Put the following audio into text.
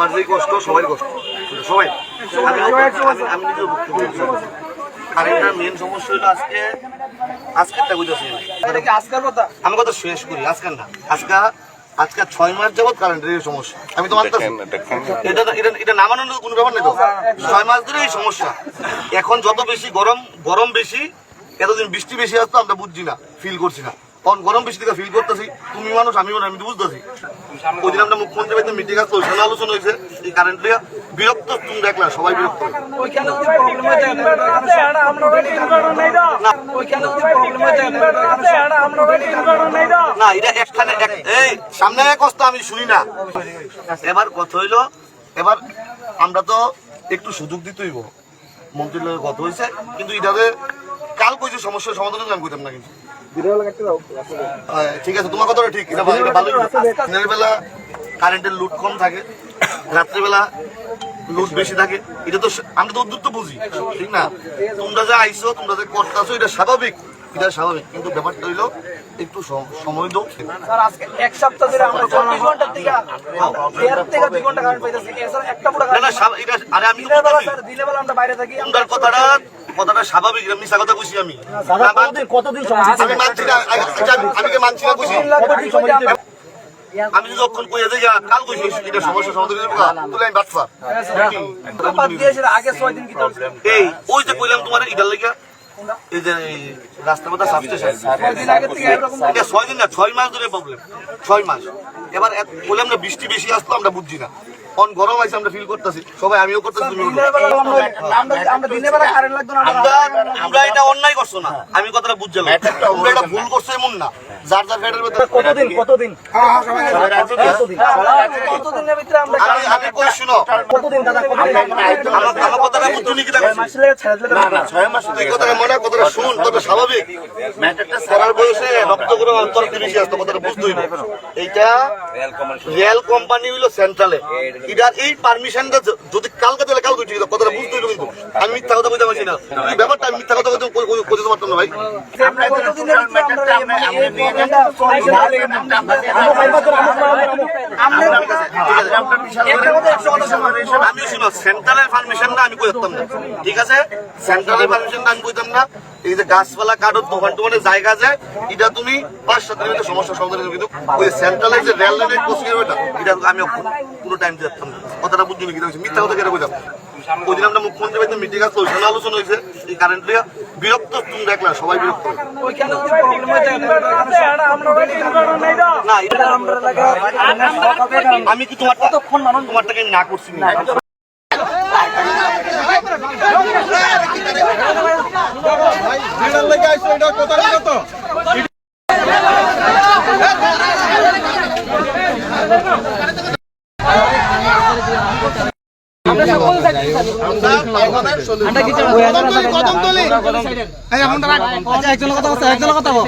আমার কষ্ট সবাই কষ্ট সবাই আমি নিজের কারেন্টের মেন সমস্যা হলো আজকেরটা বুঝতেছি আমি কথা শেষ করি আজকের না আজকে 6 মাস যাবত কারেন্টের সমস্যা আমি তো মানতেছি এটা না মানানোর কোনো ব্যাপার নেই তো 6 মাস ধরে এই সমস্যা এখন যত বেশি গরম বেশি এতদিন বৃষ্টি বেশি আসতো আমরা বুঝছি না ফিল করছি না কারণ গরম বেশি থেকে ফিল করতেছি তুমি মানুষ আমি তো বুঝতেছি ওই দিন আমরা মুখ্যমন্ত্রী বাড়িতে মিটিং আসতো ওইখানে আলোচনা হয়েছে এই কারেন্ট নিয়ে বিরক্ত তুমি দেখলা সবাই বিরক্ত না এটা একখানে এই সামনে কষ্ট আমি শুনি না এবার কথা হইলো এবার আমরা তো একটু সুযোগ দিতেই মন্ত্রীর লোকের কথা হয়েছে কিন্তু এটাতে কাল কইছে সমস্যার সমাধান আমি কইতাম না কিন্তু ঠিক আছে তোমার কথাটা ঠিক এটা ভালো দিনের বেলা কারেন্টের লোড কম থাকে রাত্রিবেলা লোড বেশি থাকে এটা তো আমরা তো উদ্যুত বুঝি ঠিক না তোমরা যে আইসো তোমরা যে করতেছো এটা স্বাভাবিক কিন্তু ব্যাপারটা হইলো একটু সময় দাও স্যার আজকে এক সপ্তাহ ধরে আমরা 24 ঘন্টা থেকে 1.5 থেকে 2 ঘন্টা কারেন্ট পাইতেছি এছাড়া একটা পুরো না এটা আরে আমি তো বলছি স্যার দিনে বেলা আমরা বাইরে থাকি তোমার কথাটা স্বাভাবিক আমি মিছা কথা কইছি আমি কতদিন সমস্যা আমি মানছি না আমি কি মানছি না কইছি আমি যখন কইয়া যাই কাল কইছি এটা সমস্যা সমাধান করব তুই আমি বাটফা বাদ দিয়েছে আগে 6 দিন কি প্রবলেম এই ওই যে কইলাম তোমার ইদার লাগা এই যে রাস্তার মধ্যে সাবস্টেশন 6 দিন আগে থেকে এরকম এটা 6 দিন না 6 মাস ধরে প্রবলেম 6 মাস এবার বললাম না বৃষ্টি বেশি আসতো আমরা বুঝছি না কোন গরম আছে আমরা ফিল করতেছি সবাই আমিও করতেছি তুমি আমরা দিনে বেলা কারেন্ট লাগতো না আমরা এটা অন্যায় করছো না আমি কথাটা বুঝছিলাম আমরা এটা ভুল করছো এমন না যার ফেডের ভিতরে কতদিন কতদিনের ভিতরে আমরা আমি কই শুনো কতদিন দাদা আমার কথাটা বুঝছো নি কি দেখো মাসলে ছেড়ে দিলে না 6 মাস তুই কথাটা মনে কথাটা শুন কথা স্বাভাবিক ম্যাটারটা সারার বয়সে রক্ত করে অন্তর বেশি আসতো কথাটা বুঝতেই না এইটা রিয়েল কোম্পানি হইলো সেন্ট্রালে এটার এই পারমিশনটা যদি কালকে দিলে কালকে ঠিক আছে কথাটা বুঝতেই কিন্তু আমি মিথ্যা কথা বলতে পারছি না ব্যাপারটা আমি মিথ্যা কথা বলতে পারতাম না ভাই আমরা কতদিনের ভিতরে আমি শুনো সেন্ট্রালের পারমিশনটা আমি কইতাম না ঠিক আছে সেন্ট্রালের পারমিশনটা আমি কইতাম না এই যে গাছপালা কাটার দোকান টোকানের জায়গা আছে এটা তুমি 5-7 দিনের সমস্যা সমাধান কিন্তু ওই সেন্ট্রালের যে রেল লাইনের কোচিং এটা আমি পুরো টাইম দিতাম কথাটা বুঝছি না কি মিথ্যা কথা কেটে কইতাম ওই দিন আমরা মুখ্যমন্ত্রী বাড়িতে মিটিং আসতো ওইখানে আলোচনা হয়েছে এই কারেন্ট নিয়ে বিরক্ত তুমি দেখলা সবাই বিরক্ত না এটা আমি কি তোমার কতক্ষণ মানুষ তোমারটাকে না করছি না একজনের কথা বল